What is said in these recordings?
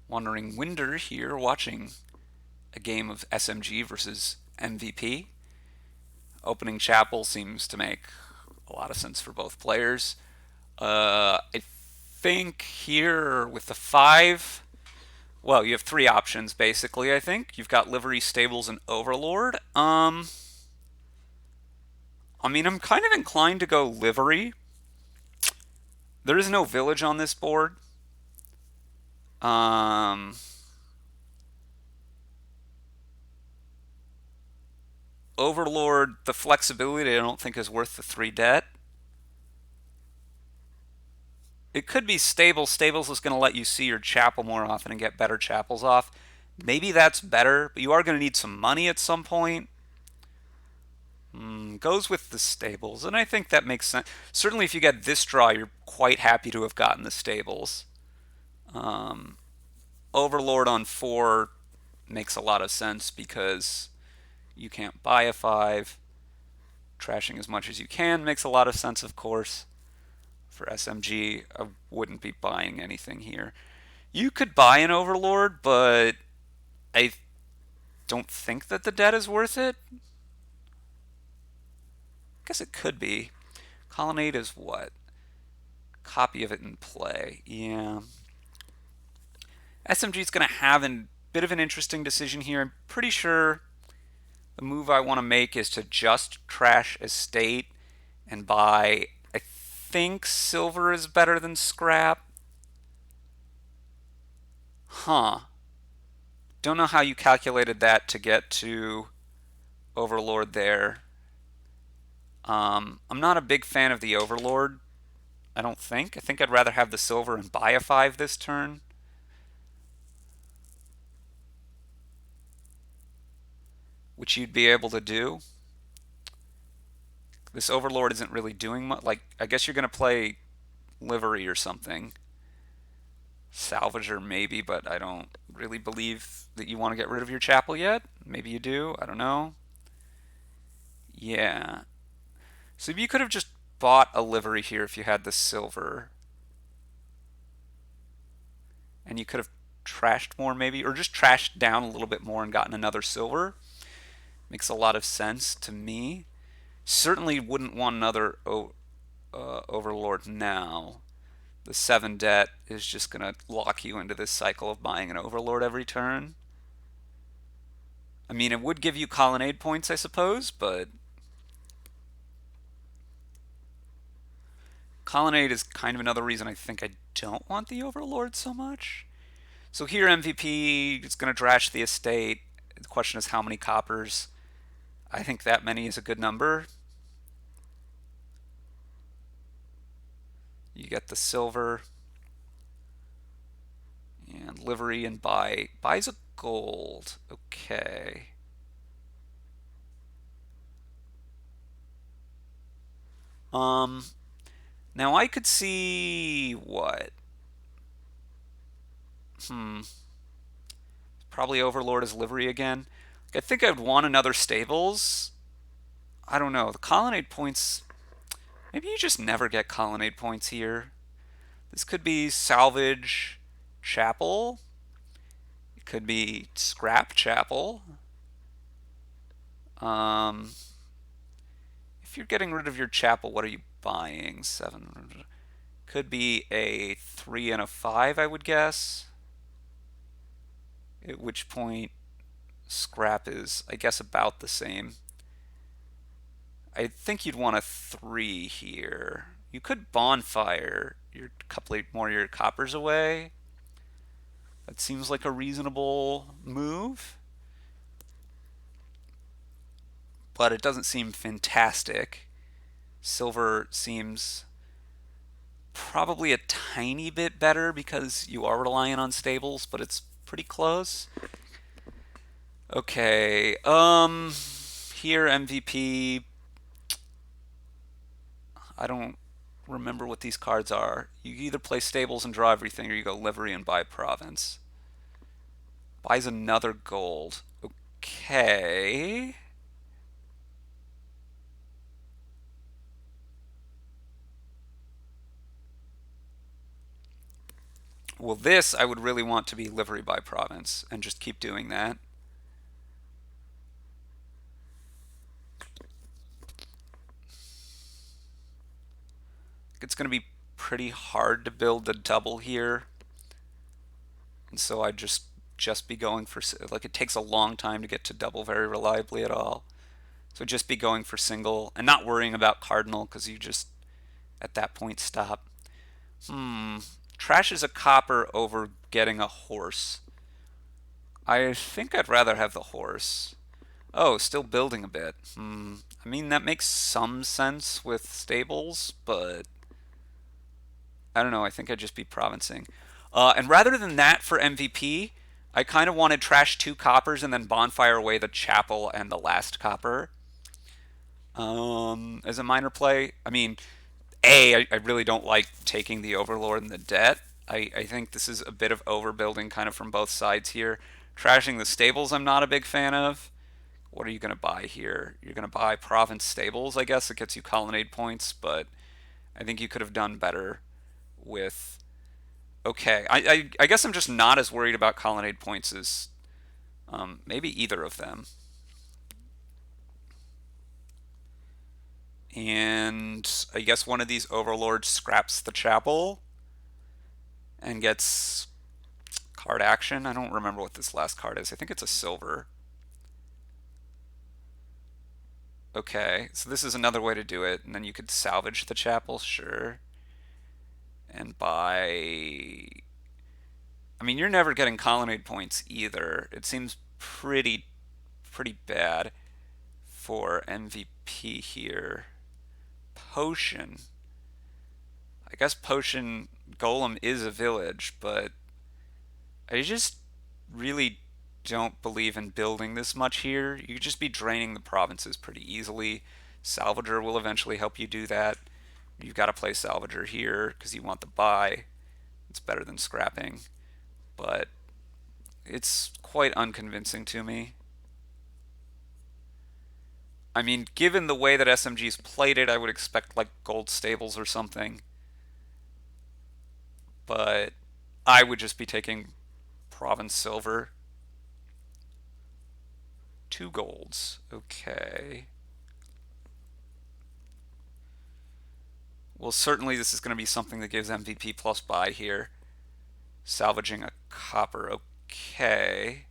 WanderingWinder here, watching a game of SMG versus MVP. Opening Chapel seems to make a lot of sense for both players. I think here with the 5, well, you have 3 options basically, I think. You've got Livery, Stables, and Overlord. I'm kind of inclined to go Livery. There is no village on this board. Um, Overlord, the flexibility I don't think is worth the 3 debt. It could be Stables. Stables is going to let you see your chapel more often and get better chapels off. Maybe that's better, but you are going to need some money at some point. Goes with the Stables, and I think that makes sense. Certainly, if you get this draw, you're quite happy to have gotten the Stables. Um, Overlord on 4 makes a lot of sense because you can't buy a 5. Trashing as much as you can makes a lot of sense, of course. For SMG, I wouldn't be buying anything here. You could buy an Overlord, but I don't think that the debt is worth it. I guess it could be. Colonnade is what? Copy of it in play. Yeah. SMG is going to have a bit of an interesting decision here. I'm pretty sure the move I want to make is to just trash estate and buy. I think silver is better than scrap. Huh. Don't know how you calculated that to get to Overlord there. I'm not a big fan of the Overlord, I don't think. I think I'd rather have the silver and buy a 5 this turn. Which you'd be able to do. This Overlord isn't really doing much. Like, I guess you're going to play Livery or something. Salvager maybe, but I don't really believe that you want to get rid of your chapel yet. Maybe you do. I don't know. Yeah. So you could have just bought a Livery here if you had the silver. And you could have trashed more maybe, or just trashed down a little bit more and gotten another silver. Makes a lot of sense to me. Certainly wouldn't want another Overlord now. The 7 debt is just going to lock you into this cycle of buying an Overlord every turn. I mean, it would give you Colonnade points, I suppose, but Colonnade is kind of another reason I think I don't want the Overlord so much. So here MVP is going to trash the estate. The question is how many coppers. I think that many is a good number. You get the silver and Livery and buy. Buys a gold. Okay. Now I could see what? Probably Overlord as Livery again. I think I'd want another Stables. I don't know. The Colonnade points. Maybe you just never get Colonnade points here. This could be Salvage Chapel. It could be Scrap Chapel. If you're getting rid of your chapel, what are you buying? 7. Could be a 3 and a 5, I would guess. At which point, scrap is, I guess, about the same. I think you'd want a 3 here. You could bonfire your couple more of your coppers away. That seems like a reasonable move. But it doesn't seem fantastic. Silver seems probably a tiny bit better because you are relying on stables, but it's pretty close. Okay, here MVP. I don't remember what these cards are. You either play stables and draw everything, or you go Livery and buy province. Buys another gold. Okay. Well, this I would really want to be livery by province and just keep doing that. It's going to be pretty hard to build a double here, and so I'd just be going for, like, it takes a long time to get to double very reliably at all. So just be going for single and not worrying about cardinal because you just at that point stop. Trash is a copper over getting a horse. I think I'd rather have the horse. Oh, still building a bit. I mean, that makes some sense with stables, but I don't know. I think I'd just be provincing. And rather than that for MVP, I kind of wanted trash 2 coppers and then bonfire away the chapel and the last copper. As a minor play, I mean, I really don't like taking the Overlord and the debt. I think this is a bit of overbuilding kind of from both sides here. Trashing the stables, I'm not a big fan of. What are you going to buy here? You're going to buy Province Stables, I guess. It gets you colonnade points, but I think you could have done better with. Okay, I guess I'm just not as worried about colonnade points as maybe either of them. And I guess one of these overlords scraps the chapel and gets card action. I don't remember what this last card is. I think it's a silver. Okay, so this is another way to do it. And then you could salvage the chapel, sure. And buy. I mean, you're never getting colonnade points either. It seems pretty bad for MVP here. Potion. I guess Potion Golem is a village, but I just really don't believe in building this much here. You could just be draining the provinces pretty easily. Salvager will eventually help you do that. You've got to play Salvager here because you want the buy. It's better than scrapping, but it's quite unconvincing to me. I mean, given the way that SMG's played it, I would expect like gold stables or something. But I would just be taking province silver. 2 golds. Okay. Well, certainly this is going to be something that gives MVP plus buy here. Salvaging a copper. Okay.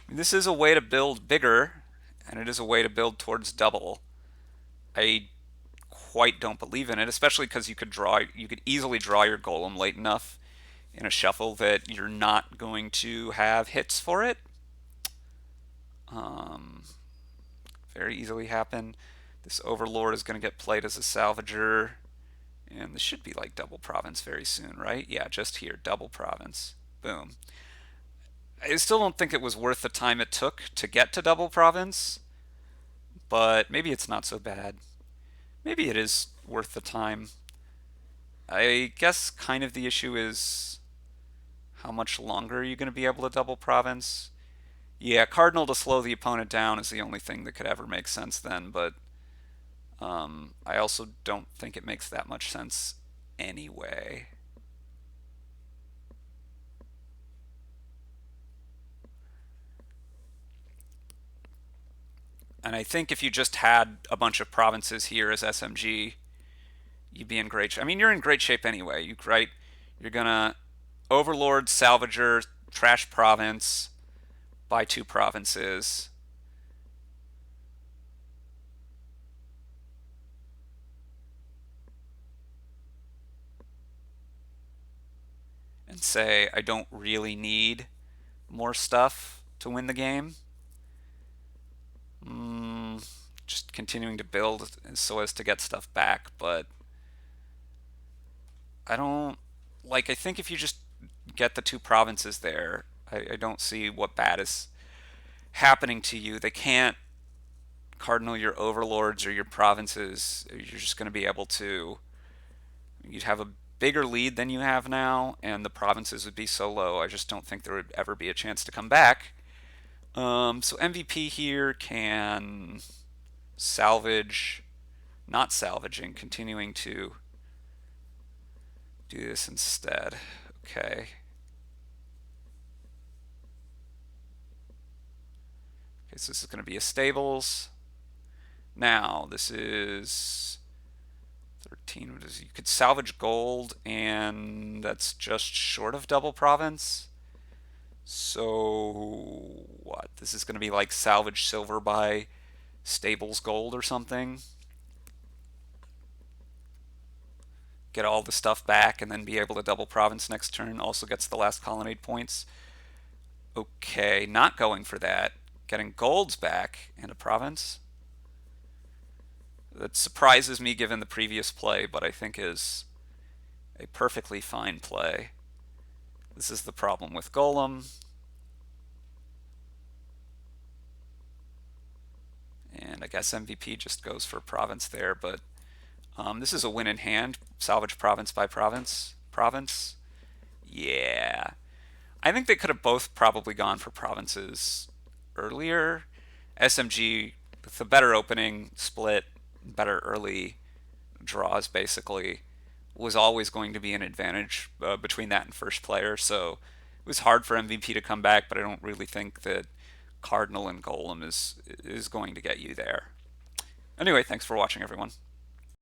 This is a way to build bigger, and it is a way to build towards double. I quite don't believe in it, especially because you could easily draw your golem late enough in a shuffle that you're not going to have hits for it. Very easily happen. This Overlord is going to get played as a salvager, and this should be like double province very soon, right? Yeah, just here, double province. Boom. I still don't think it was worth the time it took to get to double province, but maybe it's not so bad. Maybe it is worth the time. I guess kind of the issue is how much longer are you going to be able to double province? Yeah, Cardinal to slow the opponent down is the only thing that could ever make sense then, but I also don't think it makes that much sense anyway. And I think if you just had a bunch of provinces here as SMG, you'd be in great shape. I mean, you're in great shape anyway, right? You're gonna Overlord, Salvager, Trash Province, buy 2 provinces. And say, I don't really need more stuff to win the game. Just continuing to build so as to get stuff back, but I don't like. I think if you just get the 2 provinces there, I don't see what bad is happening to you. They can't cardinal your overlords or your provinces. You're just going to be able to. You'd have a bigger lead than you have now, and the provinces would be so low. I just don't think there would ever be a chance to come back. So MVP here can salvage, not salvaging, continuing to do this instead. Okay. Okay, so this is going to be a stables. Now, this is 13. You could salvage gold, and that's just short of double province. So, what? This is going to be like salvage silver by stables gold or something. Get all the stuff back and then be able to double province next turn. Also gets the last colonnade points. Okay, not going for that. Getting golds back and a province. That surprises me given the previous play, but I think is a perfectly fine play. This is the problem with Golem. And I guess MVP just goes for province there, but this is a win in hand. Salvage province by province. Province. Yeah. I think they could have both probably gone for provinces earlier. SMG with a better opening split, better early draws basically, was always going to be an advantage between that and first player. So it was hard for MVP to come back, but I don't really think that Cardinal and Golem is going to get you there. Anyway, thanks for watching, everyone.